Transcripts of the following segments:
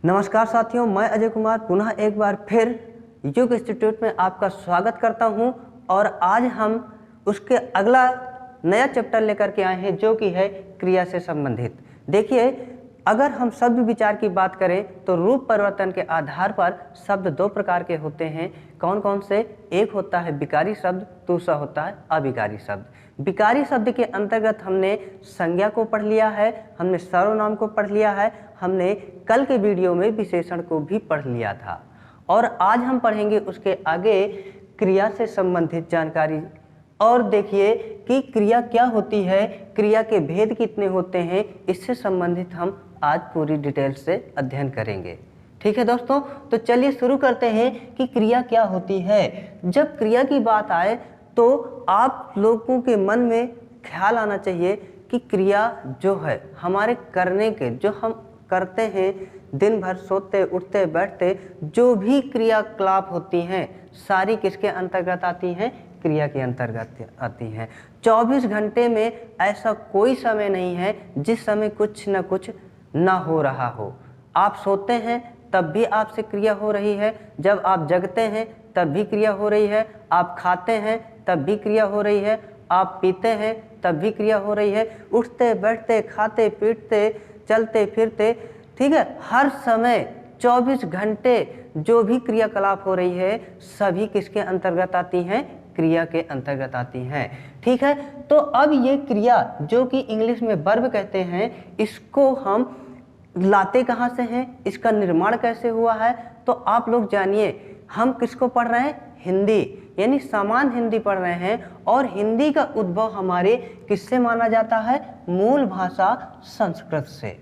नमस्कार साथियों, मैं अजय कुमार पुनः एक बार फिर युग इंस्टीट्यूट में आपका स्वागत करता हूं और आज हम उसके अगला नया चैप्टर लेकर के आए हैं जो कि है क्रिया से संबंधित। देखिए, अगर हम शब्द विचार की बात करें तो रूप परिवर्तन के आधार पर शब्द दो प्रकार के होते हैं। कौन कौन से? एक होता है विकारी शब्द, दूसरा होता है अविकारी शब्द। विकारी शब्द के अंतर्गत हमने संज्ञा को पढ़ लिया है, हमने सर्वनाम को पढ़ लिया है, हमने कल के वीडियो में विशेषण को भी पढ़ लिया था और आज हम पढ़ेंगे उसके आगे क्रिया से संबंधित जानकारी। और देखिए कि क्रिया क्या होती है, क्रिया के भेद कितने होते हैं, इससे संबंधित हम आज पूरी डिटेल से अध्ययन करेंगे। ठीक है दोस्तों, तो चलिए शुरू करते हैं कि क्रिया क्या होती है। जब क्रिया की बात आए तो आप लोगों के मन में ख्याल आना चाहिए कि क्रिया जो है हमारे करने के, जो हम करते हैं दिन भर सोते उठते बैठते, जो भी क्रियाकलाप होती हैं सारी किसके अंतर्गत आती हैं? क्रिया के अंतर्गत आती हैं। 24 घंटे में ऐसा कोई समय नहीं है जिस समय कुछ न कुछ ना हो रहा हो। आप सोते हैं तब भी आपसे क्रिया हो रही है, जब आप जगते हैं तब भी क्रिया हो रही है, आप खाते हैं तब भी क्रिया हो रही है, आप पीते हैं तब भी क्रिया हो रही है, उठते बैठते खाते पीटते चलते फिरते, ठीक है, हर समय 24 घंटे जो भी क्रियाकलाप हो रही है सभी किसके अंतर्गत आती हैं? क्रिया के अंतर्गत आती हैं। ठीक है, तो अब ये क्रिया जो कि इंग्लिश में वर्ब कहते हैं, इसको हम लाते कहाँ से हैं, इसका निर्माण कैसे हुआ है, तो आप लोग जानिए। हम किसको पढ़ रहे हैं? हिंदी, यानी सामान्य हिंदी पढ़ रहे हैं और हिंदी का उद्भव हमारे किससे माना जाता है? मूल भाषा संस्कृत से।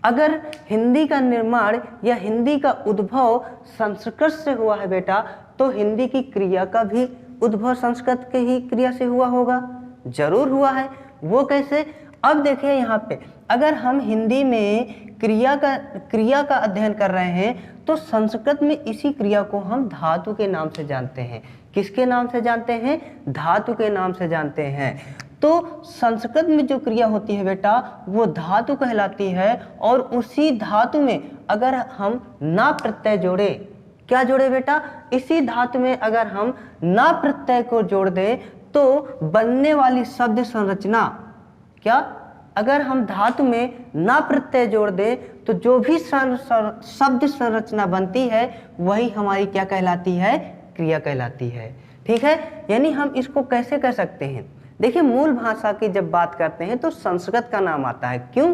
अगर हिंदी का निर्माण या हिंदी का उद्भव संस्कृत से हुआ है बेटा, तो हिंदी की क्रिया का भी उद्भव संस्कृत के ही क्रिया से हुआ होगा, जरूर हुआ है। वो कैसे? अब देखिए यहाँ पे, अगर हम हिंदी में क्रिया का अध्ययन कर रहे हैं तो संस्कृत में इसी क्रिया को हम धातु के नाम से जानते हैं। किसके नाम से जानते हैं? धातु के नाम से जानते हैं। तो संस्कृत में जो क्रिया होती है बेटा वो धातु कहलाती है और उसी धातु में अगर हम ना प्रत्यय जोड़े, क्या जोड़े बेटा? इसी धातु में अगर हम ना प्रत्यय को जोड़ दें तो बनने वाली शब्द संरचना, क्या? अगर हम धातु में ना प्रत्यय जोड़ दें तो जो भी शब्द संरचना बनती है वही हमारी क्या कहलाती है? क्रिया कहलाती है। ठीक है, यानी हम इसको कैसे कह सकते हैं? देखिए, मूल भाषा की जब बात करते हैं तो संस्कृत का नाम आता है। क्यों?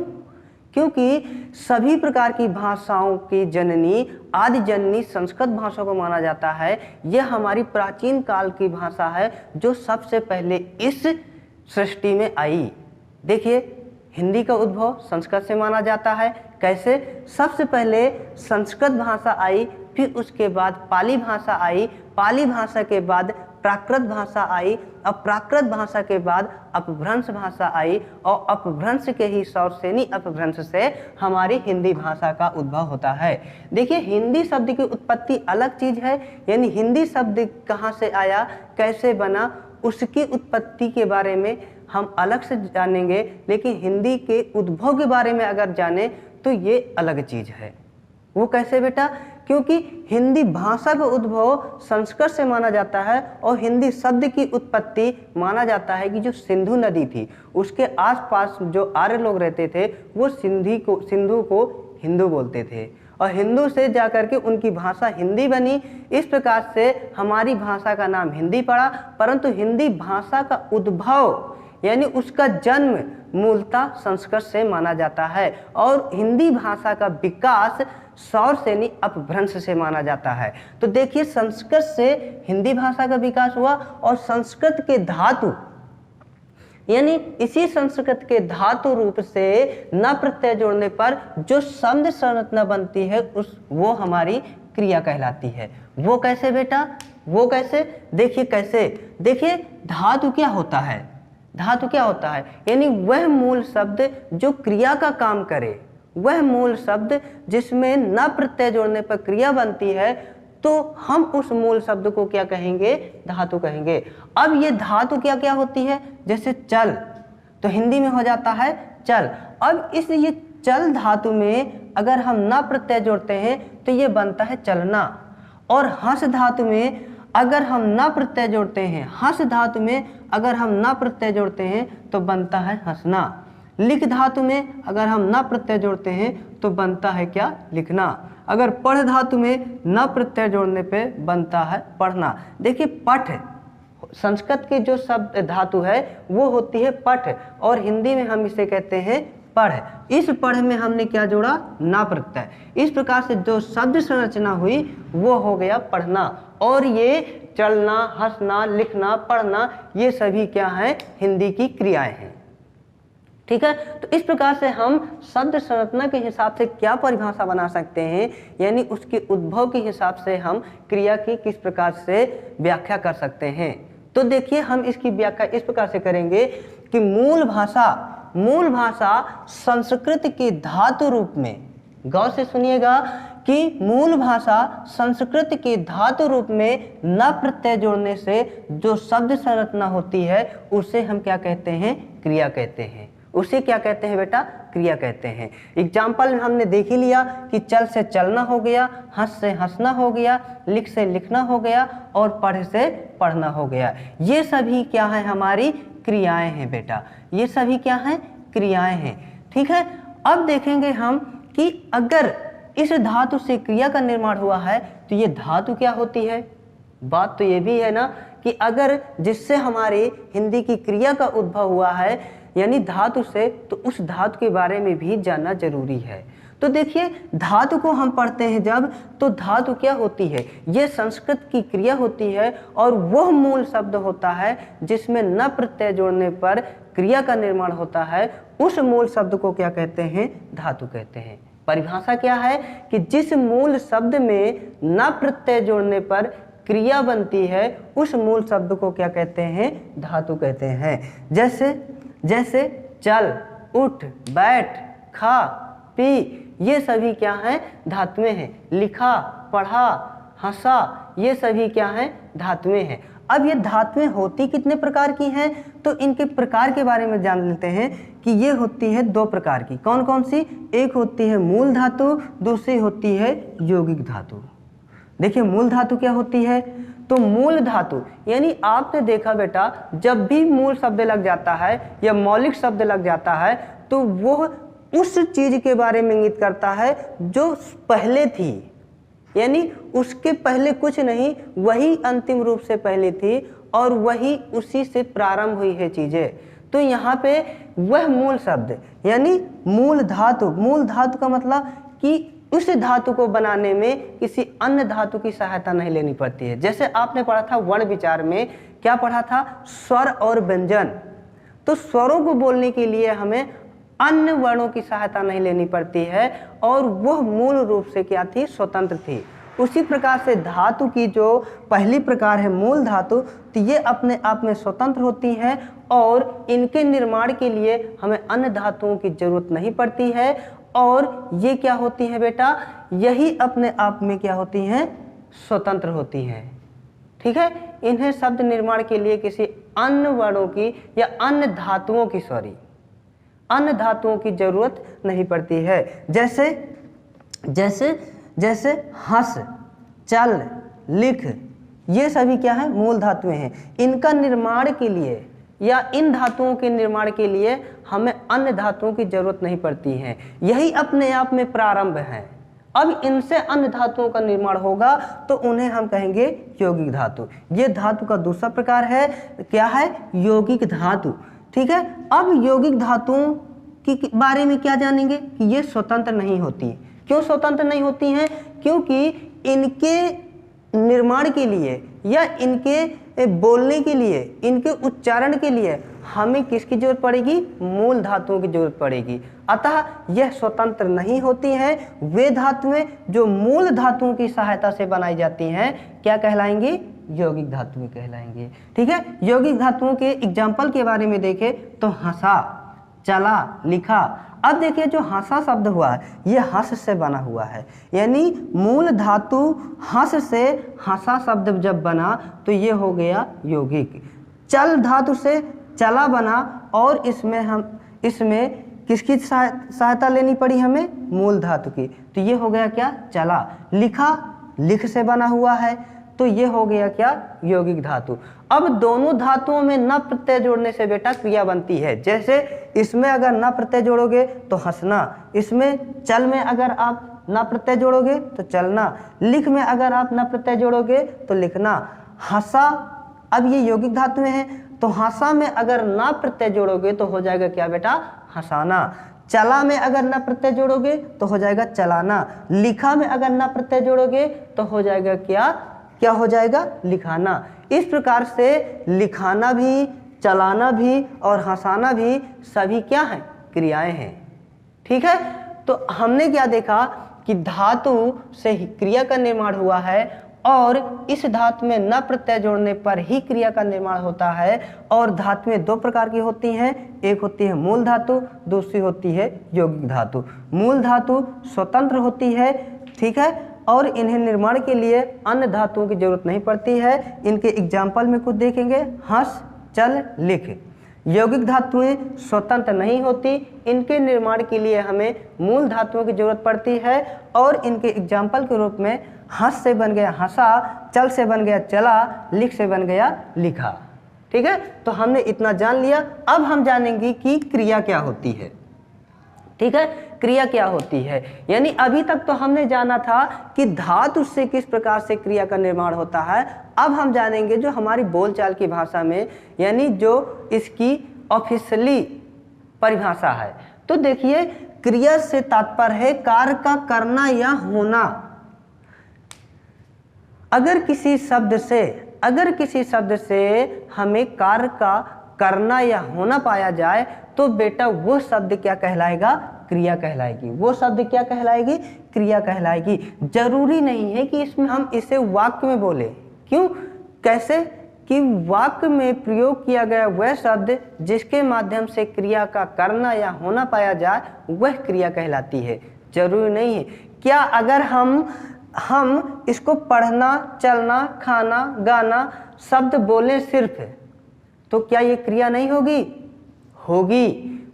क्योंकि सभी प्रकार की भाषाओं की जननी, आदि जननी संस्कृत भाषा को माना जाता है। यह हमारी प्राचीन काल की भाषा है जो सबसे पहले इस सृष्टि में आई। देखिए, हिंदी का उद्भव संस्कृत से माना जाता है। कैसे? सबसे पहले संस्कृत भाषा आई, फिर उसके बाद पाली भाषा आई, पाली भाषा के बाद प्राकृत भाषा आई, अब प्राकृत भाषा के बाद अपभ्रंश भाषा आई और अपभ्रंश के ही सौरसेनी अपभ्रंश से हमारी हिंदी भाषा का उद्भव होता है। देखिए, हिंदी शब्द की उत्पत्ति अलग चीज है, यानी हिंदी शब्द कहाँ से आया, कैसे बना, उसकी उत्पत्ति के बारे में हम अलग से जानेंगे, लेकिन हिंदी के उद्भव के बारे में अगर जाने तो ये अलग चीज है। वो कैसे बेटा? क्योंकि हिंदी भाषा का उद्भव संस्कृत से माना जाता है और हिंदी शब्द की उत्पत्ति माना जाता है कि जो सिंधु नदी थी उसके आसपास जो आर्य लोग रहते थे वो सिंधु को हिंदू बोलते थे और हिंदू से जाकर के उनकी भाषा हिंदी बनी। इस प्रकार से हमारी भाषा का नाम हिंदी पड़ा, परंतु हिंदी भाषा का उद्भव यानी उसका जन्म मूलतः संस्कृत से माना जाता है और हिंदी भाषा का विकास सौरसेनी अपभ्रंश से माना जाता है। तो देखिए, संस्कृत से हिंदी भाषा का विकास हुआ और संस्कृत के धातु यानी इसी संस्कृत के धातु रूप से न प्रत्यय जोड़ने पर जो शब्द संरचना बनती है वो हमारी क्रिया कहलाती है। वो कैसे बेटा? वो कैसे? देखिए कैसे। देखिए, धातु क्या होता है? धातु क्या होता है? यानी वह मूल शब्द जो क्रिया का काम करे, वह मूल शब्द जिसमें न प्रत्यय जोड़ने पर क्रिया बनती है, तो हम उस मूल शब्द को क्या कहेंगे? धातु कहेंगे। अब ये धातु क्या क्या होती है? जैसे चल, तो हिंदी में हो जाता है चल। अब इस ये चल धातु में अगर हम ना प्रत्यय जोड़ते हैं तो ये बनता है चलना। और हंस धातु में अगर हम ना प्रत्यय जोड़ते हैं, हंस धातु में अगर हम ना प्रत्यय जोड़ते हैं तो बनता है हंसना। लिख धातु में अगर हम ना प्रत्यय जोड़ते हैं तो बनता है क्या? लिखना। अगर पढ़ धातु में ना प्रत्यय जोड़ने पे बनता है पढ़ना। देखिए पठ संस्कृत की जो शब्द धातु है वो होती है पठ, और हिंदी में हम इसे कहते हैं पढ़। इस पढ़ में हमने क्या जोड़ा? ना प्रत्यय। इस प्रकार से जो शब्द संरचना हुई वो हो गया पढ़ना। और ये चलना, हंसना, लिखना, पढ़ना ये सभी क्या हैं? हिंदी की क्रियाएं हैं। ठीक है, तो इस प्रकार से हम शब्द संरचना के हिसाब से क्या परिभाषा बना सकते हैं, यानी उसके उद्भव के हिसाब से हम क्रिया की किस प्रकार से व्याख्या कर सकते हैं। तो देखिए हम इसकी व्याख्या इस प्रकार से करेंगे कि मूल भाषा संस्कृत के धातु रूप में, गौर से सुनिएगा कि मूल भाषा संस्कृत के धातु रूप में न प्रत्यय जोड़ने से जो शब्द संरचना होती है उसे हम क्या कहते हैं? क्रिया कहते हैं। उसे क्या कहते हैं बेटा? क्रिया कहते हैं। एग्जाम्पल में हमने देख ही लिया कि चल से चलना हो गया, हंस से हंसना हो गया, लिख से लिखना हो गया और पढ़ से पढ़ना हो गया। ये सभी क्या है? हमारी क्रियाएं हैं बेटा। ये सभी क्या हैं? क्रियाएं हैं। ठीक है, अब देखेंगे हम कि अगर इस धातु से क्रिया का निर्माण हुआ है तो ये धातु क्या होती है? बात तो ये भी है ना कि अगर जिससे हमारी हिंदी की क्रिया का उद्भव हुआ है यानी धातु से, तो उस धातु के बारे में भी जानना जरूरी है। तो देखिए धातु को हम पढ़ते हैं जब, तो धातु क्या होती है? ये संस्कृत की क्रिया होती है और वह मूल शब्द होता है जिसमें न प्रत्यय जोड़ने पर क्रिया का निर्माण होता है। उस मूल शब्द को क्या कहते हैं? धातु कहते हैं। परिभाषा क्या है कि जिस मूल शब्द में न प्रत्यय जोड़ने पर क्रिया बनती है उस मूल शब्द को क्या कहते हैं? धातु कहते हैं। जैसे चल, उठ, बैठ, खा, पी, ये सभी क्या हैं? धातुएं हैं। लिखा, पढ़ा, हंसा, ये सभी क्या हैं? धातुएं हैं। अब ये धातुएं होती कितने प्रकार की हैं? तो इनके प्रकार के बारे में जान लेते हैं कि ये होती है 2 प्रकार की। कौन कौन सी? एक होती है मूल धातु, दूसरी होती है यौगिक धातु। देखिए मूल धातु क्या होती है? तो मूल धातु यानी आपने देखा बेटा, जब भी मूल शब्द लग जाता है या मौलिक शब्द लग जाता है तो वह उस चीज के बारे में इंगित करता है जो पहले थी, यानी उसके पहले कुछ नहीं, वही अंतिम रूप से पहले थी और वही उसी से प्रारंभ हुई है चीजें। तो यहाँ पे वह मूल शब्द यानी मूल धातु का मतलब कि उस धातु को बनाने में किसी अन्य धातु की सहायता नहीं लेनी पड़ती है। जैसे आपने पढ़ा था वर्ण विचार में, क्या पढ़ा था? स्वर और व्यंजन। तो स्वरों को बोलने के लिए हमें अन्य वर्णों की सहायता नहीं लेनी पड़ती है और वह मूल रूप से क्या थी? स्वतंत्र थी। उसी प्रकार से धातु की जो पहली प्रकार है मूल धातु, तो ये अपने आप में स्वतंत्र होती हैं और इनके निर्माण के लिए हमें अन्य धातुओं की जरूरत नहीं पड़ती है। और ये क्या होती है बेटा? यही अपने आप में क्या होती हैं? स्वतंत्र होती हैं। ठीक है, इन्हें शब्द निर्माण के लिए किसी अन्य वर्णों की या अन्य धातुओं की जरूरत नहीं पड़ती है। जैसे हंस, चल, लिख, ये सभी क्या है? मूल धातुएं हैं। इनका निर्माण के लिए या इन धातुओं के निर्माण के लिए हमें अन्य धातुओं की जरूरत नहीं पड़ती है। यही अपने आप में प्रारंभ है। अब इनसे अन्य धातुओं का निर्माण होगा तो उन्हें हम कहेंगे यौगिक धातु। ये धातु का दूसरा प्रकार है, क्या है? यौगिक धातु। ठीक है, अब यौगिक धातुओं के बारे में क्या जानेंगे कि ये स्वतंत्र नहीं होती। क्यों स्वतंत्र नहीं होती हैं? क्योंकि इनके निर्माण के लिए या इनके बोलने के लिए, इनके उच्चारण के लिए हमें किसकी जरूरत पड़ेगी? मूल धातुओं की जरूरत पड़ेगी। अतः यह स्वतंत्र नहीं होती हैं। वे धातुएं जो मूल धातुओं की सहायता से बनाई जाती हैं क्या कहलाएंगी? यौगिक धातुएं कहलाएंगी। ठीक है, यौगिक धातुओं के एग्जाम्पल के बारे में देखें तो हंसा, चला, लिखा। अब देखिए जो हंसा शब्द हुआ है ये हंस से बना हुआ है, यानी मूल धातु हंस से हंसा शब्द जब बना तो ये हो गया यौगिक। चल धातु से चला बना और इसमें किसकी सहायता लेनी पड़ी हमें? मूल धातु की। तो ये हो गया क्या? चला। लिखा, लिख से बना हुआ है, तो ये हो गया क्या? यौगिक धातु। अब दोनों धातुओं में न प्रत्यय जोड़ने से बेटा क्रिया बनती है। जैसे इसमें अगर न प्रत्यय जोड़ोगे तो हंसना, इसमें चल में अगर आप न प्रत्यय जोड़ोगे तो चलना, लिख में अगर आप न प्रत्यय जोड़ोगे तो लिखना। हंसा, अब ये यौगिक धातुएं हैं, तो हंसा में अगर न प्रत्यय जोड़ोगे तो हो जाएगा क्या बेटा? हंसाना। चला में अगर न प्रत्यय जोड़ोगे तो हो जाएगा चलाना। लिखा में अगर न प्रत्यय जोड़ोगे तो हो जाएगा क्या? क्या हो जाएगा? लिखाना। इस प्रकार से लिखाना भी, चलाना भी और हंसाना भी सभी क्या हैं? क्रियाएं हैं। ठीक है, तो हमने क्या देखा कि धातु से ही क्रिया का निर्माण हुआ है और इस धातु में न प्रत्यय जोड़ने पर ही क्रिया का निर्माण होता है। और धातुएं दो प्रकार की होती हैं, एक होती है मूल धातु, दूसरी होती है यौगिक धातु। मूल धातु स्वतंत्र होती है, ठीक है, और इन्हें निर्माण के लिए अन्य धातुओं की जरूरत नहीं पड़ती है। इनके एग्जाम्पल में कुछ देखेंगे, हंस, चल, लिख। यौगिक धातुएं स्वतंत्र नहीं होती, इनके निर्माण के लिए हमें मूल धातुओं की जरूरत पड़ती है। और इनके एग्जाम्पल के रूप में हंस से बन गया हंसा, चल से बन गया चला, लिख से बन गया लिखा। ठीक है, तो हमने इतना जान लिया। अब हम जानेंगे कि क्रिया क्या होती है। ठीक है, क्रिया क्या होती है, यानी अभी तक तो हमने जाना था कि धातु से किस प्रकार से क्रिया का निर्माण होता है। अब हम जानेंगे जो हमारी बोलचाल की भाषा में, यानी जो इसकी ऑफिशियली परिभाषा है। तो देखिए, क्रिया से तात्पर्य है कार्य का करना या होना। अगर किसी शब्द से हमें कार्य का करना या होना पाया जाए तो बेटा वो शब्द क्या कहलाएगा? क्रिया कहलाएगी। वो शब्द क्या कहलाएगी? क्रिया कहलाएगी। जरूरी नहीं है कि इसमें हम इसे वाक्य में बोले। क्यों? कैसे? कि वाक्य में प्रयोग किया गया वह शब्द जिसके माध्यम से क्रिया का करना या होना पाया जाए वह क्रिया कहलाती है। जरूरी नहीं है। क्या अगर हम इसको पढ़ना, चलना, खाना, गाना शब्द बोलें सिर्फ, तो क्या ये क्रिया नहीं होगी? होगी।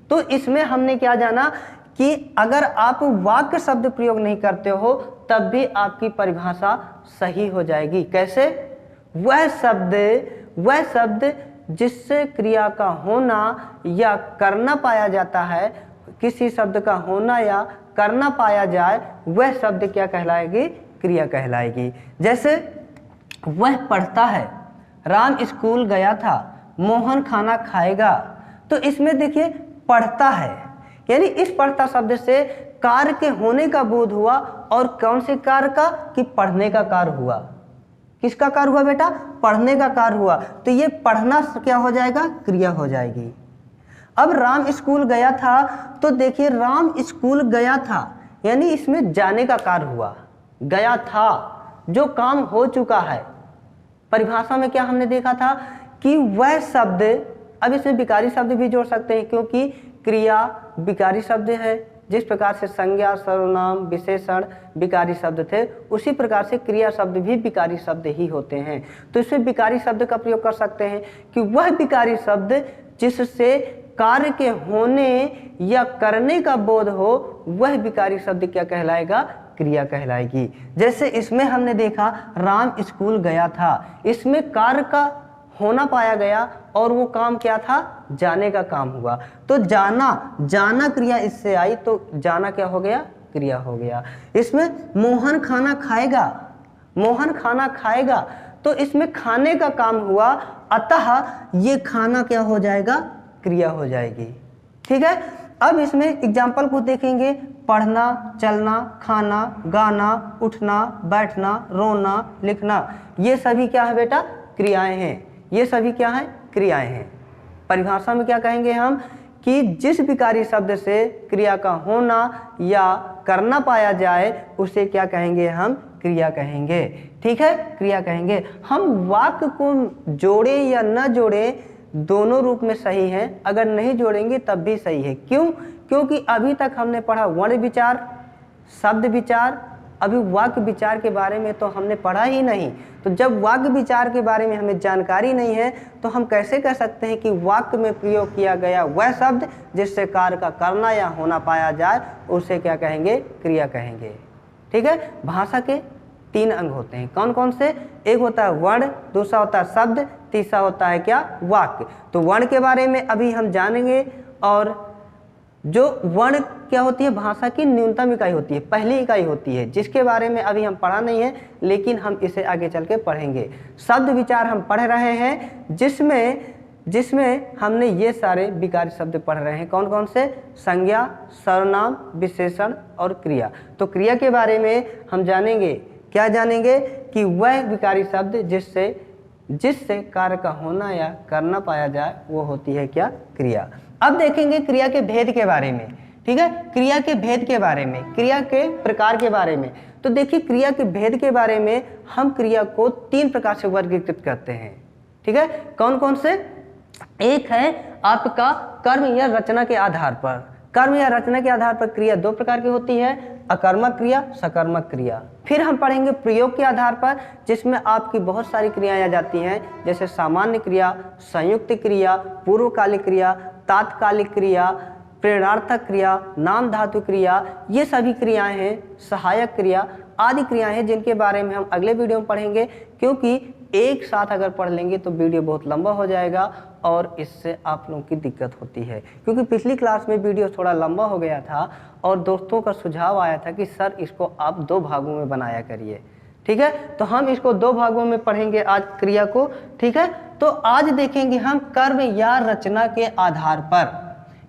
तो इसमें हमने क्या जाना कि अगर आप वाक्य शब्द प्रयोग नहीं करते हो तब भी आपकी परिभाषा सही हो जाएगी। कैसे? वह शब्द जिससे क्रिया का होना या करना पाया जाता है, किसी शब्द का होना या करना पाया जाए वह शब्द क्या कहलाएगी? क्रिया कहलाएगी। जैसे वह पढ़ता है, राम स्कूल गया था, मोहन खाना खाएगा। तो इसमें देखिए पढ़ता है, यानी इस पढ़ता शब्द से कार्य के होने का बोध हुआ। और कौन से कार्य का? कि पढ़ने का कार्य हुआ। किसका कार्य हुआ बेटा? पढ़ने का कार्य हुआ। तो ये पढ़ना क्या हो जाएगा? क्रिया हो जाएगी। अब राम स्कूल गया था, तो देखिए राम स्कूल गया था, यानी इसमें जाने का कार्य हुआ। गया था, जो काम हो चुका है। परिभाषा में क्या हमने देखा था कि वह शब्द, अब इसमें विकारी शब्द भी जोड़ सकते हैं क्योंकि क्रिया विकारी शब्द है। जिस प्रकार से संज्ञा, सर्वनाम, विशेषण विकारी शब्द थे, उसी प्रकार से क्रिया शब्द भी विकारी शब्द ही होते हैं। तो इसमें विकारी शब्द का प्रयोग कर सकते हैं कि वह विकारी शब्द जिससे कार्य के होने या करने का बोध हो, वह विकारी शब्द क्या कहलाएगा? क्रिया कहलाएगी। जैसे इसमें हमने देखा राम स्कूल गया था, इसमें कार्य का होना पाया गया और वो काम क्या था? जाने का काम हुआ। तो जाना क्रिया इससे आई, तो जाना क्या हो गया? क्रिया हो गया। इसमें मोहन खाना खाएगा, तो इसमें खाने का काम हुआ, अतः ये खाना क्या हो जाएगा? क्रिया हो जाएगी। ठीक है, अब इसमें एग्जाम्पल को देखेंगे। पढ़ना, चलना, खाना, गाना, उठना, बैठना, रोना, लिखना, ये सभी क्या है बेटा? क्रियाएं हैं। ये सभी क्या हैं? क्रियाएं हैं। परिभाषा में क्या कहेंगे हम कि जिस विकारी शब्द से क्रिया का होना या करना पाया जाए उसे क्या कहेंगे? हम क्रिया कहेंगे। ठीक है, क्रिया कहेंगे। हम वाक्य को जोड़े या न जोड़े दोनों रूप में सही है, अगर नहीं जोड़ेंगे तब भी सही है। क्यों? क्योंकि अभी तक हमने पढ़ा वर्ण विचार, शब्द विचार, अभी वाक्य विचार के बारे में तो हमने पढ़ा ही नहीं। तो जब वाक्य विचार के बारे में हमें जानकारी नहीं है तो हम कैसे कह सकते हैं कि वाक्य में प्रयोग किया गया वह शब्द जिससे कार्य का करना या होना पाया जाए उसे क्या कहेंगे, क्रिया कहेंगे। ठीक है। भाषा के 3 अंग होते हैं, कौन कौन से? एक होता है वर्ण, दूसरा होता है शब्द, तीसरा होता है क्या, वाक्य। तो वर्ण के बारे में अभी हम जानेंगे। और जो वर्ण क्या होती है, भाषा की न्यूनतम इकाई होती है, पहली इकाई होती है, जिसके बारे में अभी हम पढ़ा नहीं है, लेकिन हम इसे आगे चल के पढ़ेंगे। शब्द विचार हम पढ़ रहे हैं, जिसमें हमने ये सारे विकारी शब्द पढ़ रहे हैं, कौन कौन से? संज्ञा, सर्वनाम, विशेषण और क्रिया। तो क्रिया के बारे में हम जानेंगे, क्या जानेंगे? कि वह विकारी शब्द जिससे कार्य का होना या करना पाया जाए वो होती है क्या, क्रिया। अब देखेंगे क्रिया के भेद के बारे में। ठीक है, क्रिया के भेद के बारे में, क्रिया के प्रकार के बारे में। तो देखिए क्रिया के भेद के बारे में हम क्रिया को 3 प्रकार से वर्गीकृत करते हैं। ठीक है, कौन कौन से? एक है आपका कर्म या रचना के आधार पर। कर्म या रचना के आधार पर क्रिया 2 प्रकार की होती है, अकर्मक क्रिया, सकर्मक क्रिया। फिर हम पढ़ेंगे प्रयोग के आधार पर, जिसमें आपकी बहुत सारी क्रियाएं आ जाती हैं, जैसे सामान्य क्रिया, संयुक्त क्रिया, पूर्वकालिक क्रिया, तात्कालिक क्रिया, प्रेरणार्थक क्रिया, नाम धातु क्रिया। ये सभी क्रियाएं हैं, सहायक क्रिया आदि क्रियाएं हैं, जिनके बारे में हम अगले वीडियो में पढ़ेंगे, क्योंकि एक साथ अगर पढ़ लेंगे तो वीडियो बहुत लंबा हो जाएगा और इससे आप लोगों की दिक्कत होती है। क्योंकि पिछली क्लास में वीडियो थोड़ा लंबा हो गया था और दोस्तों का सुझाव आया था कि सर इसको आप 2 भागों में बनाया करिए। ठीक है, तो हम इसको 2 भागों में पढ़ेंगे आज क्रिया को। ठीक है, तो आज देखेंगे हम कर्म या रचना के आधार पर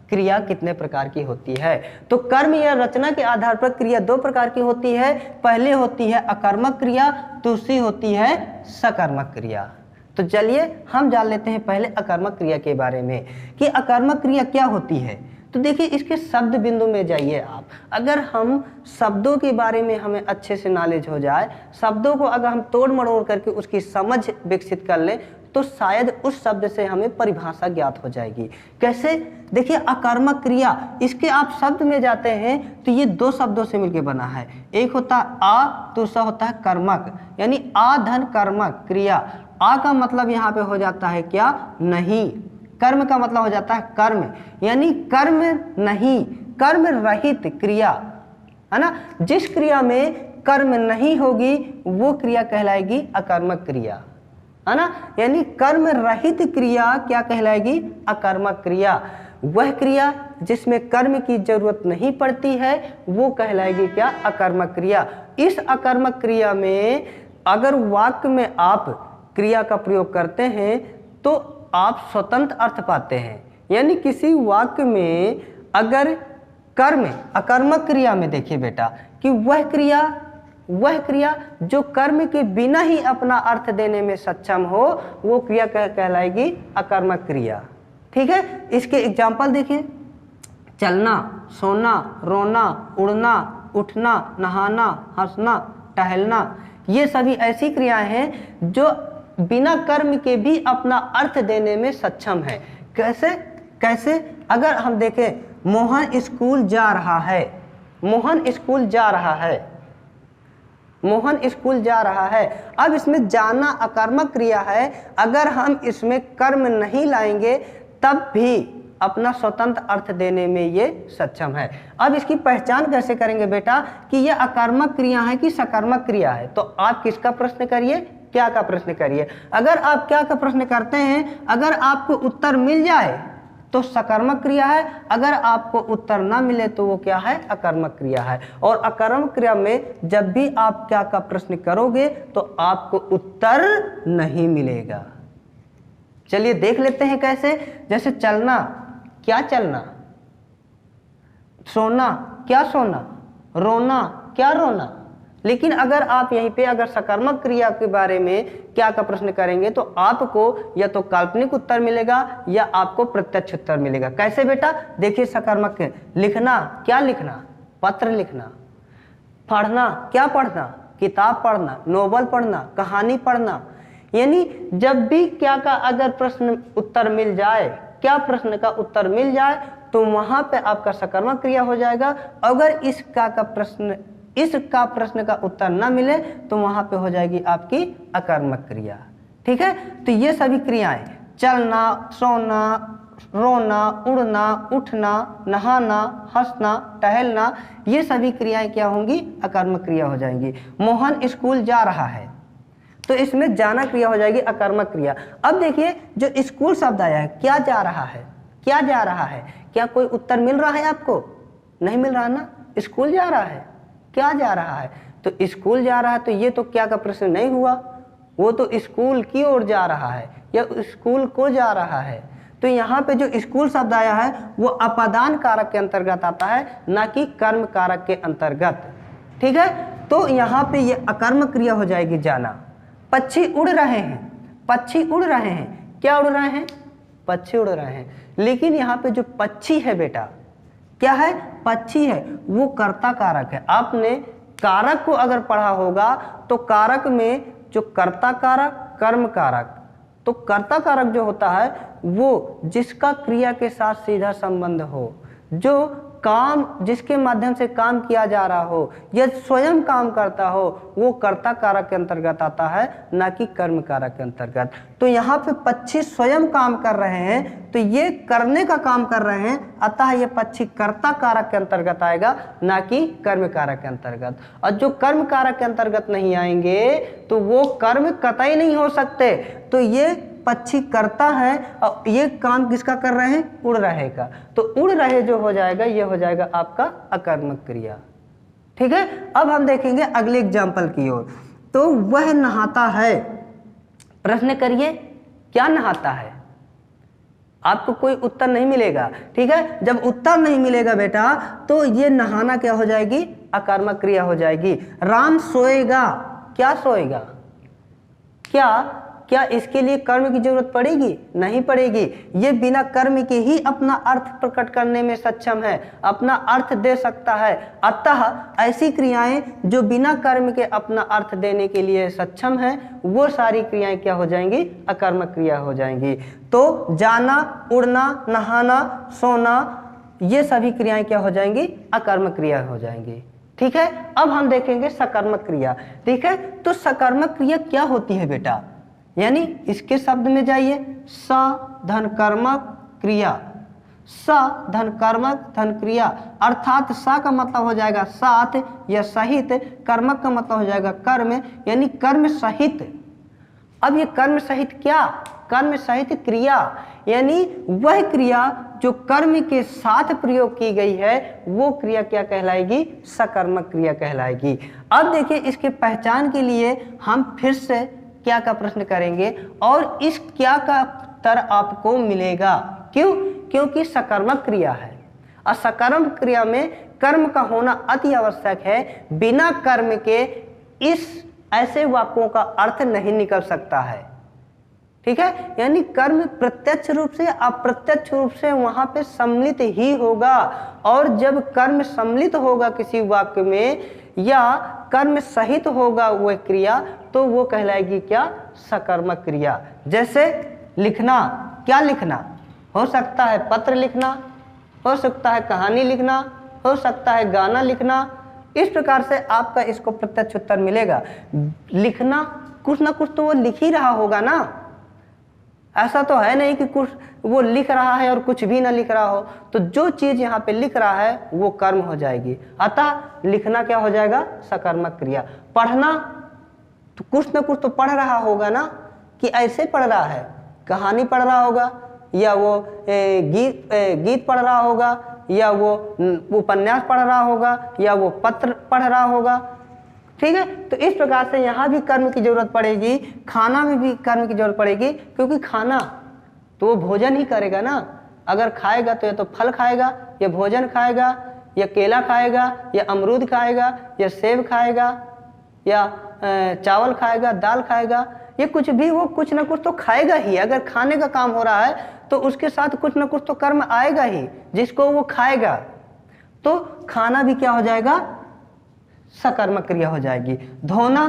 क्रिया कितने प्रकार की होती है। तो कर्म या रचना के आधार पर क्रिया 2 प्रकार की होती है। पहले होती है अकर्मक क्रिया, दूसरी होती है सकर्मक क्रिया। तो चलिए हम जान लेते हैं पहले अकर्मक क्रिया के बारे में कि अकर्मक क्रिया क्या होती है। तो देखिए इसके शब्द बिंदु में जाइए आप। अगर हम शब्दों के बारे में हमें अच्छे से नॉलेज हो जाए, शब्दों को अगर हम तोड़ मरोड़ करके उसकी समझ विकसित कर लें, तो शायद उस शब्द से हमें परिभाषा ज्ञात हो जाएगी। कैसे? देखिए अकर्मक क्रिया, इसके आप शब्द में जाते हैं तो ये 2 शब्दों से मिलकर बना है। एक होता है आ, दूसरा होता है कर्मक, यानी आ धन कर्मक क्रिया। आ का मतलब यहाँ पे हो जाता है क्या, नहीं। कर्म का मतलब हो जाता है कर्म, यानी कर्म नहीं, कर्म रहित क्रिया, है ना। जिस क्रिया में कर्म नहीं होगी वो क्रिया कहलाएगी अकर्मक क्रिया, है ना। यानी कर्म रहित क्रिया क्या कहलाएगी, अकर्मक क्रिया। वह क्रिया जिसमें कर्म की जरूरत नहीं पड़ती है वो कहलाएगी क्या, अकर्मक क्रिया। इस अकर्मक क्रिया में अगर वाक्य में आप क्रिया का प्रयोग करते हैं तो आप स्वतंत्र अर्थ पाते हैं। यानी किसी वाक्य में अगर कर्म, अकर्मक क्रिया में देखिए बेटा कि वह क्रिया जो कर्म के बिना ही अपना अर्थ देने में सक्षम हो वो क्रिया कहलाएगी अकर्मक क्रिया। ठीक है, इसके एग्जाम्पल देखिए, चलना, सोना, रोना, उड़ना, उठना, नहाना, हंसना, टहलना, ये सभी ऐसी क्रियाएं हैं जो बिना कर्म के भी अपना अर्थ देने में सक्षम है। कैसे? अगर हम देखें मोहन स्कूल जा रहा है, मोहन स्कूल जा रहा है, मोहन स्कूल जा रहा है। अब इसमें जाना अकर्मक क्रिया है, अगर हम इसमें कर्म नहीं लाएंगे तब भी अपना स्वतंत्र अर्थ देने में ये सक्षम है। अब इसकी पहचान कैसे करेंगे बेटा कि ये अकर्मक क्रिया है कि सकर्मक क्रिया है? तो आप किसका प्रश्न करिए, क्या का प्रश्न करिए। अगर आप क्या का प्रश्न करते हैं, अगर आपको उत्तर मिल जाए तो सकर्मक क्रिया है, अगर आपको उत्तर ना मिले तो वो क्या है, अकर्मक क्रिया है। और अकर्मक क्रिया में जब भी आप क्या का प्रश्न करोगे तो आपको उत्तर नहीं मिलेगा। चलिए देख लेते हैं कैसे। जैसे चलना, क्या चलना, सोना, क्या सोना, रोना, क्या रोना। लेकिन अगर आप यहीं पे अगर सकर्मक क्रिया के बारे में क्या का प्रश्न करेंगे तो आपको या तो काल्पनिक उत्तर मिलेगा या आपको प्रत्यक्ष उत्तर मिलेगा। कैसे बेटा? देखिए सकर्मक, लिखना, क्या लिखना, पत्र लिखना, पढ़ना, क्या पढ़ना, किताब पढ़ना, नोवेल पढ़ना, कहानी पढ़ना। यानी जब भी क्या का अगर प्रश्न उत्तर मिल जाए, क्या प्रश्न का उत्तर मिल जाए तो वहां पे आपका सकर्मक क्रिया हो जाएगा। अगर इस क्या का प्रश्न इसका प्रश्न का उत्तर न मिले तो वहां पे हो जाएगी आपकी अकर्मक क्रिया। ठीक है, तो ये सभी क्रियाएं, चलना, सोना, रोना, उड़ना, उठना, नहाना, हंसना, टहलना, ये सभी क्रियाएं क्या होंगी? अकर्मक क्रिया हो जाएंगी। मोहन स्कूल जा रहा है, तो इसमें जाना क्रिया हो जाएगी अकर्मक क्रिया। अब देखिए जो स्कूल शब्द आया है, क्या जा रहा है? क्या जा रहा है? क्या कोई उत्तर मिल रहा है आपको? नहीं मिल रहा ना। स्कूल जा रहा है, क्या जा रहा है? तो स्कूल जा रहा है, तो ये तो क्या का प्रश्न नहीं हुआ, वो तो स्कूल की ओर जा रहा है या स्कूल को जा रहा है। तो यहाँ पे जो स्कूल शब्द आया है वो अपादान कारक के अंतर्गत आता है, ना कि कर्म कारक के अंतर्गत। ठीक है, तो यहाँ पे ये अकर्मक क्रिया हो जाएगी जाना। पक्षी उड़ रहे हैं, पक्षी उड़ रहे हैं, क्या उड़ रहे हैं? पक्षी उड़ रहे हैं। लेकिन यहाँ पे जो पक्षी है बेटा, क्या है? पक्षी है, वो कर्ता कारक है। आपने कारक को अगर पढ़ा होगा तो कारक में जो कर्ता कारक, कर्म कारक, तो कर्ता कारक जो होता है वो जिसका क्रिया के साथ सीधा संबंध हो, जो काम, जिसके माध्यम से काम किया जा रहा हो या स्वयं काम करता हो, वो कर्ता कारक के अंतर्गत आता है, ना कि कर्म कारक के अंतर्गत। तो यहाँ पे पक्षी स्वयं काम कर रहे हैं, तो ये करने का काम कर रहे हैं, अतः ये पक्षी कर्ता कारक के अंतर्गत आएगा, ना कि कर्म कारक के अंतर्गत। और जो कर्म कारक के अंतर्गत नहीं आएंगे तो वो कर्म कतई नहीं हो सकते। तो ये पक्षी करता है और ये काम किसका कर रहे हैं? उड़ रहे का। तो उड़ रहे जो हो जाएगा ये हो जाएगा आपका अकर्मक क्रिया। ठीक है, अब हम देखेंगे अगले एग्जाम्पल की ओर। तो वह नहाता है, प्रश्न करिए क्या नहाता है? आपको कोई उत्तर नहीं मिलेगा। ठीक है, जब उत्तर नहीं मिलेगा बेटा तो ये नहाना क्या हो जाएगी? अकर्मक क्रिया हो जाएगी। राम सोएगा, क्या सोएगा? क्या इसके लिए कर्म की जरूरत पड़ेगी? नहीं पड़ेगी। ये बिना कर्म के ही अपना अर्थ प्रकट करने में सक्षम है, अपना अर्थ दे सकता है। अतः ऐसी क्रियाएं जो बिना कर्म के अपना अर्थ देने के लिए सक्षम है, वो सारी क्रियाएं क्या हो जाएंगी? अकर्मक क्रिया हो जाएंगी। तो जाना, उड़ना, नहाना, सोना, ये सभी क्रियाएं क्या हो जाएंगी? अकर्मक क्रिया हो जाएंगी। ठीक है, अब हम देखेंगे सकर्मक क्रिया। ठीक है, तो सकर्मक क्रिया क्या होती है बेटा? यानी इसके शब्द में जाइए, स धन कर्मक क्रिया, स धन कर्मक धन क्रिया, अर्थात स का मतलब हो जाएगा साथ या सहित, कर्मक का मतलब हो जाएगा कर्म, यानी कर्म सहित। अब ये कर्म सहित क्या? कर्म सहित क्रिया, यानी वह क्रिया जो कर्म के साथ प्रयोग की गई है वो क्रिया क्या कहलाएगी? सकर्मक क्रिया कहलाएगी। अब देखिए इसके पहचान के लिए हम फिर से क्या का प्रश्न करेंगे और इस क्या का उत्तर आपको मिलेगा। क्यों? क्योंकि सकर्मक क्रिया है और सकर्मक क्रिया में कर्म का होना अति आवश्यक है। बिना कर्म के इस ऐसे वाक्यों का अर्थ नहीं निकल सकता है। ठीक है, यानी कर्म प्रत्यक्ष रूप से अप्रत्यक्ष रूप से वहां पे सम्मिलित ही होगा, और जब कर्म सम्मिलित होगा किसी वाक्य में या कर्म सहित होगा वह क्रिया, तो वो कहलाएगी क्या? सकर्मक क्रिया। जैसे लिखना, क्या लिखना? हो सकता है पत्र लिखना, हो सकता है कहानी लिखना, हो सकता है गाना लिखना। इस प्रकार से आपका इसको प्रत्यक्ष उत्तर मिलेगा। लिखना, कुछ ना कुछ तो वो लिख ही रहा होगा ना, ऐसा तो है नहीं कि कुछ वो लिख रहा है और कुछ भी ना लिख रहा हो। तो जो चीज यहाँ पे लिख रहा है वो कर्म हो जाएगी, अतः लिखना क्या हो जाएगा? सकर्मक क्रिया। पढ़ना, तो कुछ ना कुछ तो पढ़ रहा होगा ना, कि ऐसे पढ़ रहा है, कहानी पढ़ रहा होगा या वो गीत पढ़ रहा होगा या वो उपन्यास पढ़ रहा होगा या वो पत्र पढ़ रहा होगा। ठीक है, तो इस प्रकार से यहाँ भी कर्म की जरूरत पड़ेगी, खाना में भी कर्म की जरूरत पड़ेगी, क्योंकि खाना तो वो भोजन ही करेगा ना। अगर खाएगा तो या तो फल खाएगा या भोजन खाएगा या केला खाएगा या अमरूद खाएगा या सेब खाएगा या चावल खाएगा, दाल खाएगा, ये कुछ भी वो कुछ ना कुछ तो खाएगा ही। अगर खाने का काम हो रहा है तो उसके साथ कुछ ना कुछ तो कर्म आएगा ही जिसको वो खाएगा। तो खाना भी क्या हो जाएगा? सकर्मक क्रिया हो जाएगी। धोना,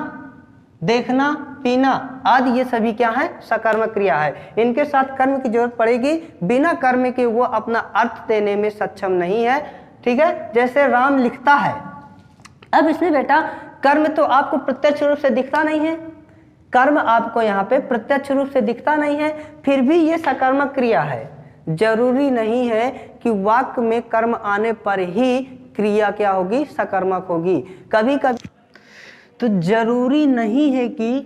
देखना, पीना आदि ये सभी क्या है? सकर्मक क्रिया है। इनके साथ कर्म की जरूरत पड़ेगी, बिना कर्म के वो अपना अर्थ देने में सक्षम नहीं है। ठीक है, जैसे राम लिखता है, अब इसमें बेटा कर्म तो आपको प्रत्यक्ष रूप से दिखता नहीं है, कर्म आपको यहाँ पे प्रत्यक्ष रूप से दिखता नहीं है, फिर भी ये सकर्मक क्रिया है। जरूरी नहीं है कि वाक्य में कर्म आने पर ही क्रिया क्या होगी, सकर्मक होगी। कभी कभी तो जरूरी नहीं है कि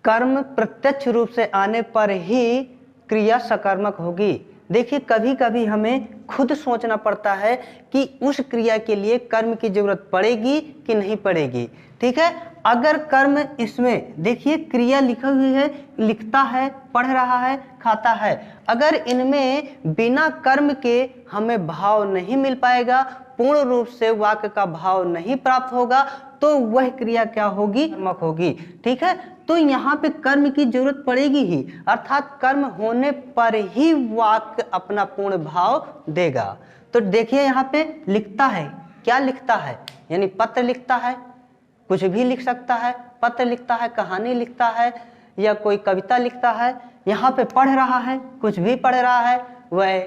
कर्म प्रत्यक्ष रूप से आने पर ही क्रिया सकर्मक होगी। देखिए कभी कभी हमें खुद सोचना पड़ता है कि उस क्रिया के लिए कर्म की जरूरत पड़ेगी कि नहीं पड़ेगी। ठीक है, अगर कर्म इसमें देखिए क्रिया लिखी हुई है, लिखता है, पढ़ रहा है, खाता है, अगर इनमें बिना कर्म के हमें भाव नहीं मिल पाएगा, पूर्ण रूप से वाक्य का भाव नहीं प्राप्त होगा, तो वह क्रिया क्या होगी, कर्मक होगी। ठीक है, तो यहाँ पे कर्म की जरूरत पड़ेगी ही, अर्थात कर्म होने पर ही वाक्य अपना पूर्ण भाव देगा। तो देखिए यहाँ पे लिखता है, क्या लिखता है, यानी पत्र लिखता है, कुछ भी लिख सकता है, पत्र लिखता है, कहानी लिखता है या कोई कविता लिखता है। यहाँ पे पढ़ रहा है, कुछ भी पढ़ रहा है, वह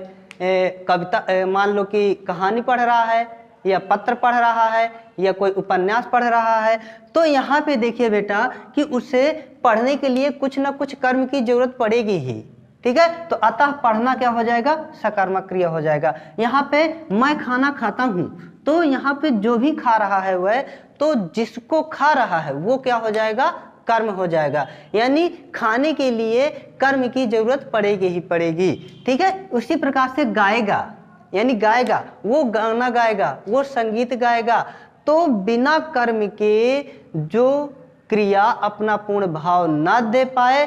कविता मान लो कि कहानी पढ़ रहा है या पत्र पढ़ रहा है या कोई उपन्यास पढ़ रहा है। तो यहाँ पे देखिए बेटा कि उसे पढ़ने के लिए कुछ ना कुछ कर्म की जरूरत पड़ेगी ही। ठीक है, तो अतः पढ़ना क्या हो जाएगा, सकर्मक क्रिया हो जाएगा। यहाँ पे मैं खाना खाता हूँ, तो यहाँ पे जो भी खा रहा है वह, तो जिसको खा रहा है वो क्या हो जाएगा, कर्म हो जाएगा। यानी खाने के लिए कर्म की जरूरत पड़ेगी ही पड़ेगी। ठीक है, उसी प्रकार से गाएगा, यानी गाएगा, वो गाना गाएगा, वो संगीत गाएगा, तो बिना कर्म के जो क्रिया अपना पूर्ण भाव न दे पाए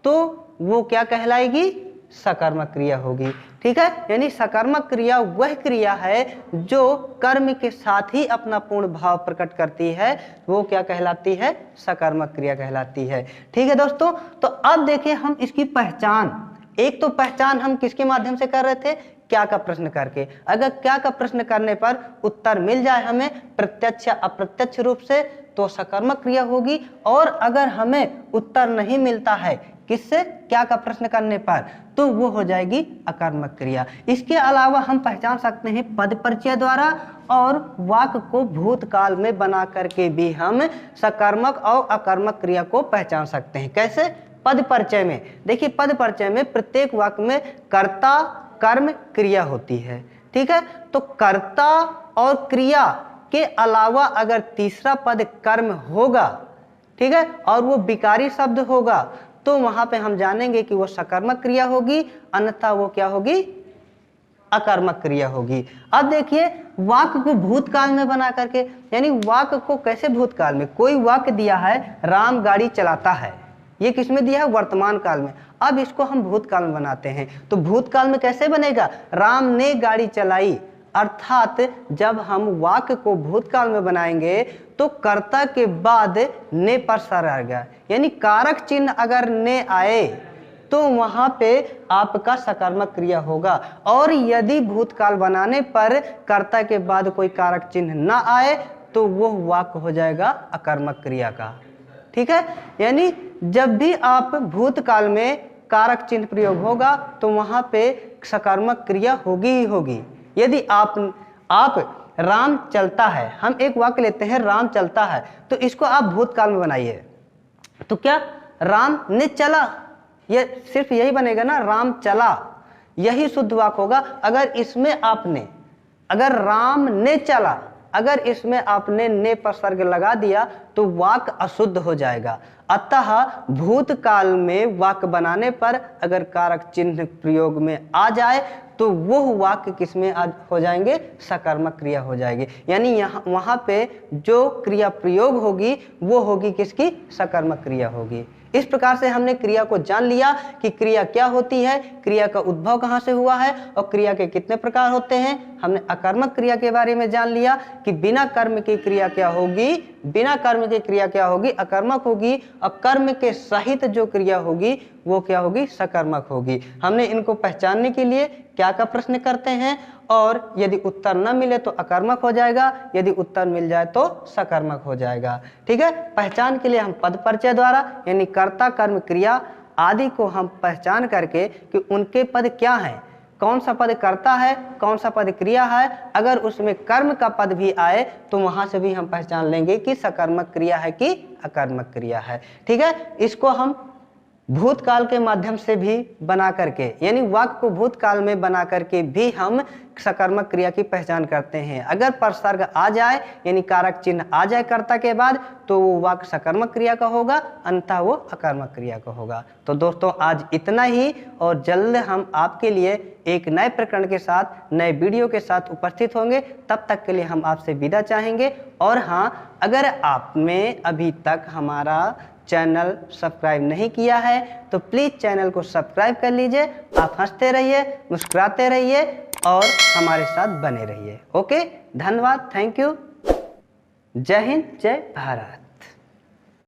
तो वो क्या कहलाएगी, सकर्मक क्रिया होगी। ठीक है, यानी सकर्मक क्रिया वह क्रिया है जो कर्म के साथ ही अपना पूर्ण भाव प्रकट करती है, वो क्या कहलाती है, सकर्मक क्रिया कहलाती है। ठीक है दोस्तों, तो अब देखिए हम इसकी पहचान, एक तो पहचान हम किसके माध्यम से कर रहे थे, क्या का प्रश्न करके। अगर क्या का प्रश्न करने पर उत्तर मिल जाए हमें प्रत्यक्ष या अप्रत्यक्ष रूप से तो सकर्मक क्रिया होगी, और अगर हमें उत्तर नहीं मिलता है किससे, क्या का प्रश्न करने पर, तो वो हो जाएगी अकर्मक क्रिया। इसके अलावा हम पहचान सकते हैं पद परिचय द्वारा, और वाक्य को भूतकाल में बना करके भी हम सकर्मक और अकर्मक क्रिया को पहचान सकते हैं। कैसे, पद परिचय में देखिए, पद परिचय में प्रत्येक वाक्य में कर्ता कर्म क्रिया होती है। ठीक है, तो कर्ता और क्रिया के अलावा अगर तीसरा पद कर्म होगा, ठीक है, और वो विकारी शब्द होगा, तो वहां पे हम जानेंगे कि वो सकर्मक क्रिया होगी, अन्यथा वो क्या होगी, अकर्मक क्रिया होगी। अब देखिए वाक्य को भूतकाल में बना करके, यानी वाक्य को कैसे भूतकाल में, कोई वाक्य दिया है राम गाड़ी चलाता है, ये किसमें दिया है, वर्तमान काल में। अब इसको हम भूतकाल में बनाते हैं, तो भूतकाल में कैसे बनेगा, राम ने गाड़ी चलाई, अर्थात जब हम वाक्य को भूतकाल में बनाएंगे तो कर्ता के बाद ने पर सर आएगा, यानी कारक चिन्ह अगर ने आए तो वहां पे आपका सकर्मक क्रिया होगा, और यदि भूतकाल बनाने पर कर्ता के बाद कोई कारक चिन्ह ना आए तो वो वाक्य हो जाएगा अकर्मक क्रिया का। ठीक है, यानी जब भी आप भूतकाल में कारक चिन्ह प्रयोग होगा तो वहां पे सकर्मक क्रिया होगी ही होगी। यदि आप राम चलता है, हम एक वाक्य लेते हैं राम चलता है, तो इसको आप भूतकाल में बनाइए, तो क्या राम ने चला, ये सिर्फ यही बनेगा ना, राम चला, यही शुद्ध वाक्य होगा। अगर इसमें आपने, अगर राम ने चला, अगर इसमें आपने ने पर सर्ग लगा दिया तो वाक्य अशुद्ध हो जाएगा। अतः भूतकाल में वाक्य बनाने पर अगर कारक चिन्ह प्रयोग में आ जाए तो वो वाक्य किसमें हो जाएंगे, सकर्मक क्रिया हो जाएगी। यानी यहाँ वहां पे जो क्रिया प्रयोग होगी वो होगी किसकी, सकर्मक क्रिया होगी। इस प्रकार से हमने क्रिया को जान लिया कि क्रिया क्या होती है, क्रिया का उद्भव कहाँ से हुआ है और क्रिया के कितने प्रकार होते हैं। हमने अकर्मक क्रिया के बारे में जान लिया कि बिना कर्म की क्रिया क्या होगी, बिना कर्म की क्रिया क्या होगी, अकर्मक होगी, और कर्म के सहित जो क्रिया होगी वो क्या होगी, सकर्मक होगी। हमने इनको पहचानने के लिए क्या का प्रश्न करते हैं, और यदि उत्तर न मिले तो अकर्मक हो जाएगा, यदि उत्तर मिल जाए तो सकर्मक हो जाएगा। ठीक है, पहचान के लिए हम पद परिचय द्वारा यानी कर्ता कर्म क्रिया आदि को हम पहचान करके कि उनके पद क्या हैं, कौन सा पद कर्ता है, कौन सा पद क्रिया है। अगर उसमें कर्म का पद भी आए तो वहां से भी हम पहचान लेंगे कि सकर्मक क्रिया है कि अकर्मक क्रिया है। ठीक है, इसको हम भूतकाल के माध्यम से भी बना करके, यानी वाक्य को भूतकाल में बना करके भी हम सकर्मक क्रिया की पहचान करते हैं। अगर परसर्ग आ जाए यानी कारक चिन्ह आ जाए कर्ता के बाद तो वो वाक्य सकर्मक क्रिया का होगा, अन्यथा वो अकर्मक क्रिया का होगा। तो दोस्तों आज इतना ही, और जल्द हम आपके लिए एक नए प्रकरण के साथ, नए वीडियो के साथ उपस्थित होंगे। तब तक के लिए हम आपसे विदा चाहेंगे। और हाँ, अगर आपने अभी तक हमारा चैनल सब्सक्राइब नहीं किया है तो प्लीज़ चैनल को सब्सक्राइब कर लीजिए। आप हंसते रहिए, मुस्कुराते रहिए और हमारे साथ बने रहिए। ओके, धन्यवाद, थैंक यू। जय हिंद, जय भारत।